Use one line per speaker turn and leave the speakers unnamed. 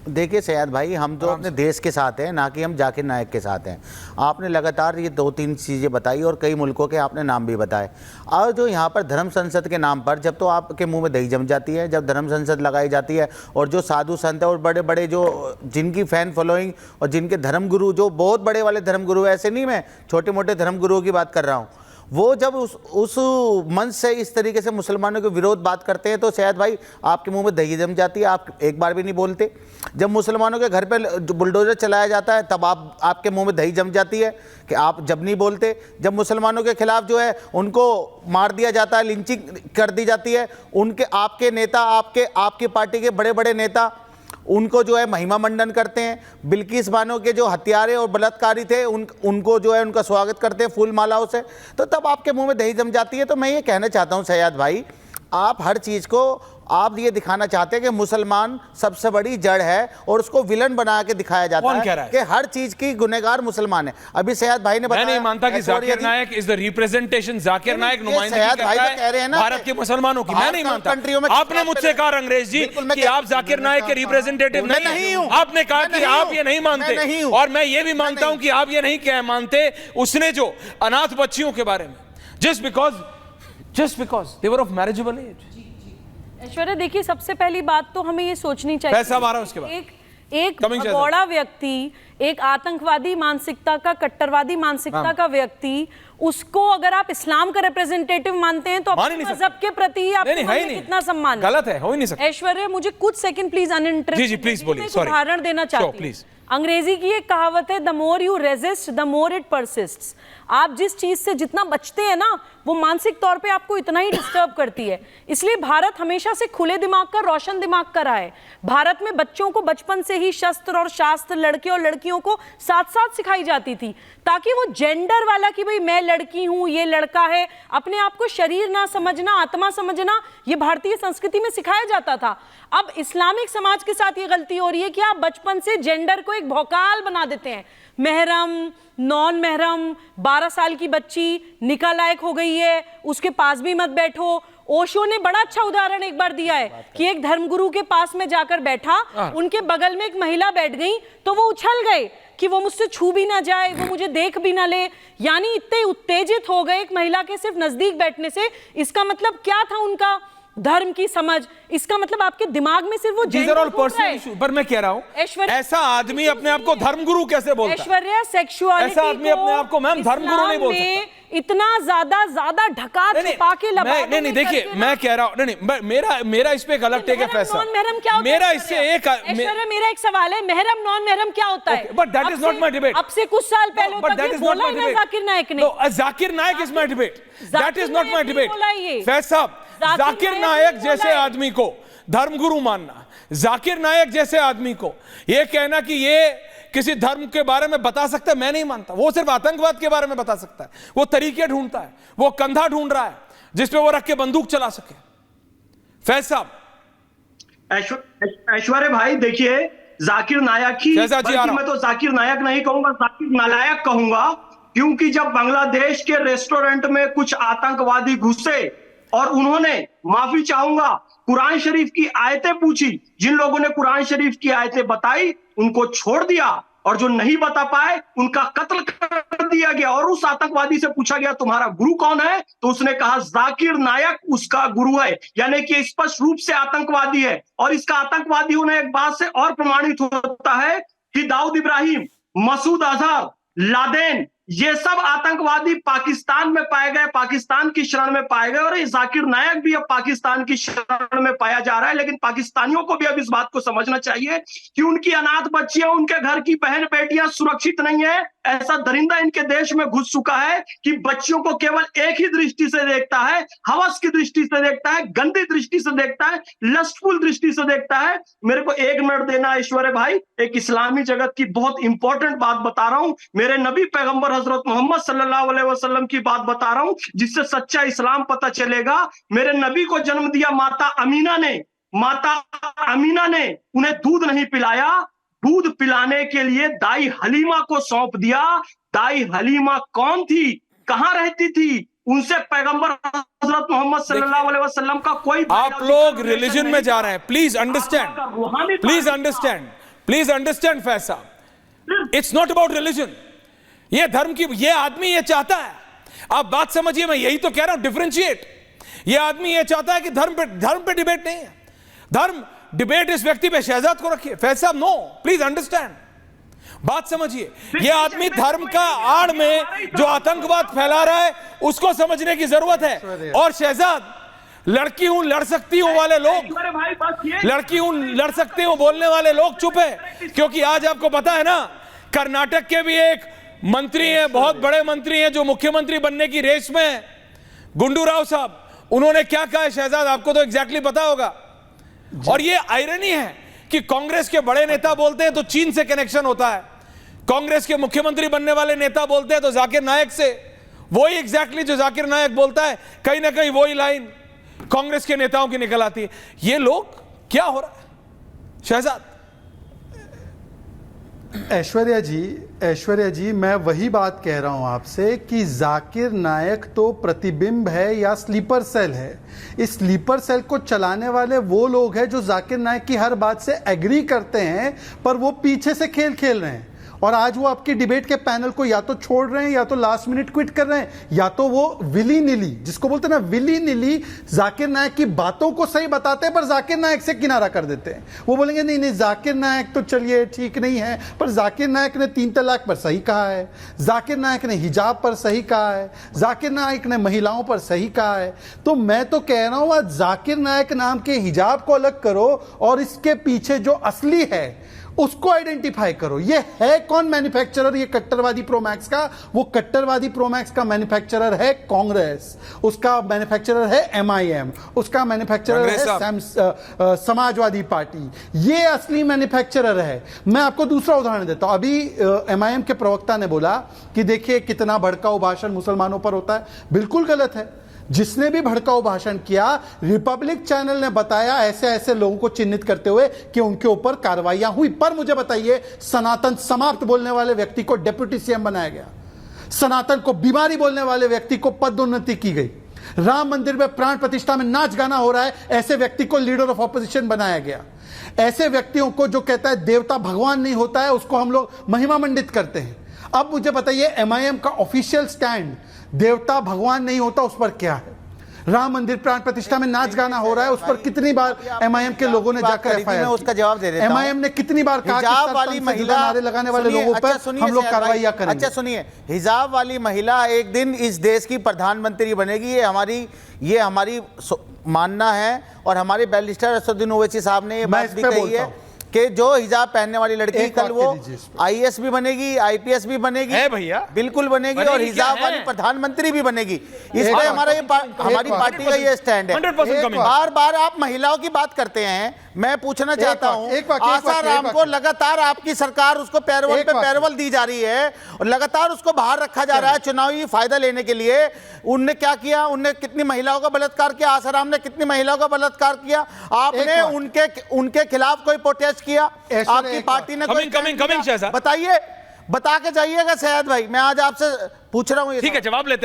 देखिए सैयद भाई, हम तो अपने देश के साथ हैं, ना कि हम जाकिर नायक के साथ हैं। आपने लगातार ये 2-3 चीज़ें बताई और कई मुल्कों के आपने नाम भी बताए। और जो यहाँ पर धर्म संसद के नाम पर जब तो आपके मुंह में दही जम जाती है, जब धर्म संसद लगाई जाती है और जो साधु संत है और बड़े बड़े जो जिनकी फ़ैन फॉलोइंग और जिनके धर्मगुरु, जो बहुत बड़े वाले धर्मगुरु, ऐसे नहीं मैं छोटे मोटे धर्मगुरुओं की बात कर रहा हूँ, वो जब उस मंच से इस तरीके से मुसलमानों के विरोध बात करते हैं तो शायद भाई आपके मुंह में दही जम जाती है, आप एक बार भी नहीं बोलते। जब मुसलमानों के घर पे बुलडोजर चलाया जाता है तब आपके मुंह में दही जम जाती है कि आप जब नहीं बोलते। जब मुसलमानों के खिलाफ जो है उनको मार दिया जाता है, लिंचिंग कर दी जाती है, उनके आपके नेता, आपकी पार्टी के बड़े बड़े नेता उनको जो है महिमा मंडन करते हैं। बिल्किस बानो के जो हत्यारे और बलात्कारी थे उनको जो है उनका स्वागत करते हैं फूल मालाओं से, तो तब आपके मुंह में दही जम जाती है। तो मैं ये कहना चाहता हूं सैयद भाई, आप हर चीज़ को आप ये दिखाना चाहते हैं कि मुसलमान सबसे बड़ी जड़ है और उसको विलन बना के दिखाया जाता है कि हर चीज की गुनहगार मुसलमान है। अभी सैयद भाई ने बताया,
मैं नहीं मानता कि Zakir Naik is the representation, Zakir नायक नुमाइंदगी करता है कह रहे हैं ना भारत के मुसलमानों की। मैं नहीं मानता। आपने मुझसे कहा अंग्रेज जी कि आप जाकिर नायक के रिप्रेजेंटेटिव नहीं हूं, आपने कहा कि आप ये नहीं मानते और मैं ये भी मानता हूं कि आप ये नहीं कह मानते। उसने जो अनाथ बच्चियों के बारे में just because they were of marriageable age.
Aishwarya देखिए, सबसे पहली बात तो हमें ये सोचनी चाहिए,
पैसा मारा उसके बाद
एक भगोड़ा व्यक्ति, एक आतंकवादी मानसिकता का, कट्टरवादी मानसिकता का व्यक्ति, उसको अगर आप इस्लाम का रिप्रेजेंटेटिव मानते हैं तो अपने मजहब के प्रति आपको कितना सम्मान है?
गलत है, हो ही नहीं सकता।
ऐश्वर्या मुझे कुछ सेकंड प्लीज अनइंटरप्ट,
जी प्लीज बोलिए,
उदाहरण देना चाहती हूँ। अंग्रेजी की एक कहावत है, the more you resist the more it persists. आप जिस चीज से जितना बचते हैं ना, वो मानसिक तौर पे आपको इतना ही डिस्टर्ब करती है। इसलिए भारत हमेशा से खुले दिमाग का, रोशन दिमाग का रहा है। भारत में बच्चों को बचपन से ही शस्त्र और शास्त्र, लड़के और लड़कियों को साथ साथ सिखाई जाती थी, ताकि वो जेंडर वाला कि भाई मैं लड़की हूं, ये लड़का है, अपने आप को शरीर ना समझना, आत्मा समझना, ये भारतीय संस्कृति में सिखाया जाता था। अब इस्लामिक समाज के साथ ये गलती हो रही है कि आप बचपन से जेंडर को एक भौकाल बना देते हैं। महरम, नॉन महरम, 12 साल की बच्ची निकाह लायक हो गई है, उसके पास भी मत बैठो। ओशो ने बड़ा अच्छा उदाहरण एक बार दिया है कि एक धर्मगुरु के पास में जाकर बैठा, उनके बगल में एक महिला बैठ गई तो वो उछल गए कि वो मुझसे छू भी ना जाए, वो मुझे देख भी ना ले। यानी इतने उत्तेजित हो गए एक महिला के सिर्फ नजदीक बैठने से। इसका मतलब क्या था उनका धर्म की समझ? इसका मतलब आपके दिमाग में सिर्फ वो
पर्सनल, पर मैं कह रहा हूं ऐसा आदमी अपने आप को धर्मगुरु कैसे बोलता है?
ऐश्वर्या, सेक्सुअलिटी
ऐसा आदमी अपने आप को मैम धर्मगुरु नहीं बोल सकता।
इतना ज्यादा ढका छुपा के
नहीं देखिए, मैं कह रहा हूं नहीं, मेरा इस पे एक अलग टेक है फैसला। मेरा इससे एक
मेरा एक सवाल है, महरम नॉन महरम क्या होता है?
But that is not my debate.
अब से कुछ साल पहले बोला है ना जाकिर नायक ने।
Zakir Naik is my debate, that is not my debate. फैसला जाकिर नायक जैसे आदमी को धर्मगुरु मानना, जाकिर नायक जैसे आदमी को ये कहना कि ये किसी धर्म के बारे में बता सकता है, मैं नहीं मानता। वो सिर्फ आतंकवाद के बारे में बता सकता है, वो तरीके ढूंढता है, वो कंधा ढूंढ रहा है जिसपे वो रख के बंदूक चला सके। फैज साहब,
ऐश्वर्या भाई देखिए, जाकिर नायक ही, मैं तो जाकिर नायक नहीं कहूंगा, जाकिर नालायक कहूंगा, क्योंकि जब बांग्लादेश के रेस्टोरेंट में कुछ आतंकवादी घुसे और उन्होंने, माफी चाहूंगा, कुरान शरीफ की आयतें पूछी, जिन लोगों ने कुरान शरीफ की आयतें बताई उनको छोड़ दिया और जो नहीं बता पाए उनका कत्ल कर दिया गया। और उस आतंकवादी से पूछा गया तुम्हारा गुरु कौन है, तो उसने कहा जाकिर नायक उसका गुरु है, यानी कि स्पष्ट रूप से आतंकवादी है। और इसका आतंकवादी होने एक बात से और प्रमाणित होता है कि दाऊद इब्राहिम, मसूद अजहर, लादेन, ये सब आतंकवादी पाकिस्तान में पाए गए, पाकिस्तान की शरण में पाए गए। और ये जाकिर नायक भी अब पाकिस्तान की शरण में पाया जा रहा है। लेकिन पाकिस्तानियों को भी अब इस बात को समझना चाहिए कि उनकी अनाथ बच्चियां, उनके घर की बहन बेटियां सुरक्षित नहीं है। ऐसा दरिंदा इनके देश में घुस चुका है कि बच्चियों को केवल एक ही दृष्टि से देखता है, हवस की दृष्टि से देखता है, गंदी दृष्टि से देखता है, लस्टफुल दृष्टि से देखता है। मेरे को 1 मिनट देना ऐश्वर्या भाई, एक इस्लामी जगत की बहुत इंपॉर्टेंट बात बता रहा हूं, मेरे नबी पैगंबर हजरत मोहम्मद सल्लल्लाहु अलैहि वसल्लम की बात बता रहा हूं, जिससे सच्चा इस्लाम पता चलेगा। मेरे नबी को जन्म दिया माता अमीना ने, माता अमीना ने उन्हें दूध नहीं पिलाया, दूध पिलाने के लिए दाई हलीमा को सौंप दिया। दाई हलीमा कौन थी, कहां रहती थी? उनसे पैगंबर हजरत मोहम्मद सल्लल्लाहु अलैहि वसल्लम का कोई,
आप लोग रिलीजन में जा रहे हैं, please understand, please understand. Please understand Faiz साहब, इट्स नॉट अबाउट रिलीजन। ये धर्म की, ये आदमी ये चाहता है, आप बात समझिए, मैं यही तो कह रहा हूं, डिफरेंशिएट। ये आदमी ये चाहता है कि धर्म पे डिबेट नहीं है, धर्म डिबेट इस व्यक्ति पे, शहजाद को रखिए। फैज साहब नो, प्लीज अंडरस्टैंड, बात समझिए। ये आदमी धर्म का आड़ में जो आतंकवाद फैला रहा है उसको समझने की जरूरत है। और शहजाद, लड़की हूं लड़ सकती हूं वाले लोग, लड़की हूं लड़ सकती हूं बोलने वाले लोग चुप है, क्योंकि आज आपको पता है ना, कर्नाटक के भी एक मंत्री हैं, बहुत बड़े मंत्री हैं, जो मुख्यमंत्री बनने की रेस में है, गुंडू राव साहब, उन्होंने क्या कहा है शहजाद, आपको तो एग्जैक्टली पता होगा। और ये आयरनी है कि कांग्रेस के बड़े नेता बोलते हैं तो चीन से कनेक्शन होता है, कांग्रेस के मुख्यमंत्री बनने वाले नेता बोलते हैं तो जाकिर नायक से, वही एग्जैक्टली जो जाकिर नायक बोलता है, कहीं ना कहीं वही लाइन कांग्रेस के नेताओं की निकल आती है। ये लोग क्या हो रहा है शहजाद?
ऐश्वर्या जी, मैं वही बात कह रहा हूं आपसे कि जाकिर नायक तो प्रतिबिंब है या स्लीपर सेल है। इस स्लीपर सेल को चलाने वाले वो लोग हैं जो जाकिर नायक की हर बात से एग्री करते हैं, पर वो पीछे से खेल खेल रहे हैं। और आज वो आपकी डिबेट के पैनल को या तो छोड़ रहे हैं, या तो लास्ट मिनट क्विट कर रहे हैं, या तो वो विली निली, जिसको बोलते हैं ना विली निली, जाकिर नायक की बातों को सही बताते हैं पर जाकिर नायक से किनारा कर देते हैं। वो बोलेंगे नहीं नहीं, जाकिर नायक तो चलिए ठीक नहीं है, पर जाकिर नायक ने 3 तलाक पर सही कहा है, जाकिर नायक ने हिजाब पर सही कहा है, जाकिर नायक ने महिलाओं पर सही कहा है। तो मैं तो कह रहा हूं, आज जाकिर नायक नाम के हिजाब को अलग करो और इसके पीछे जो असली है उसको आइडेंटिफाई करो। ये है कौन मैन्युफैक्चरर? ये कट्टरवादी प्रोमैक्स का, वो कट्टरवादी प्रोमैक्स का मैन्युफैक्चरर है कांग्रेस, उसका मैन्युफैक्चरर है MIM, उसका मैन्युफैक्चरर है समाजवादी पार्टी। ये असली मैन्युफैक्चरर है। मैं आपको दूसरा उदाहरण देता हूं। अभी MIM के प्रवक्ता ने बोला कि देखिए कितना भड़काऊ भाषण मुसलमानों पर होता है। बिल्कुल गलत है। जिसने भी भड़काऊ भाषण किया, रिपब्लिक चैनल ने बताया ऐसे ऐसे लोगों को चिन्हित करते हुए कि उनके ऊपर कार्रवाइयां हुई। पर मुझे बताइए, सनातन समाप्त बोलने वाले व्यक्ति को डिप्टी CM बनाया गया, सनातन को बीमारी बोलने वाले व्यक्ति को पदोन्नति की गई, राम मंदिर में प्राण प्रतिष्ठा में नाच गाना हो रहा है, ऐसे व्यक्ति को लीडर ऑफ ऑपोजिशन बनाया गया। ऐसे व्यक्तियों को जो कहता है देवता भगवान नहीं होता है, उसको हम लोग महिमा मंडित करते हैं। अब मुझे बताइए, MIM का ऑफिशियल स्टैंड देवता भगवान नहीं होता उस पर क्या है? राम मंदिर प्राण प्रतिष्ठा में नाच गाना हो रहा है, उस पर कितनी बार MIM के लोगों ने जाकर FIR,
उसका जवाब दे देता हूं।
MIM ने कितनी बार कहा
हिजाब वाली महिला,
नारे लगाने वाले लोगों पर हम लोग कार्रवाई करेंगे।
अच्छा सुनिए, हिजाब वाली महिला एक दिन इस देश की प्रधानमंत्री बनेगी, ये हमारी मानना है। और हमारे बैरिस्टर असदुद्दीन ओवैसी साहब ने ये बात भी कही है कि जो हिजाब पहनने वाली लड़की कल वो IAS भी बनेगी, IPS भी बनेगी, है भैया, बिल्कुल बनेगी, और हिजाब वाली प्रधानमंत्री भी बनेगी। इस पर हमारी पार्टी का ये स्टैंड है। बार बार आप महिलाओं की बात करते हैं, मैं पूछना चाहता हूं, आसाराम को लगातार आपकी सरकार उसको पैरोल पे पैरोल दी जा रही है और लगातार उसको बाहर रखा जा रहा है चुनावी फायदा लेने के लिए। उनने क्या किया? उनने कितनी महिलाओं का बलात्कार किया? आसाराम ने कितनी महिलाओं का बलात्कार किया? आपने उनके खिलाफ कोई प्रोटेस्ट किया? आपकी पार्टी ने कोई? बताइए, बता के जाइएगा शहजाद भाई, मैं आज आपसे पूछ रहा हूं।
ठीक है, जवाब लेते हैं।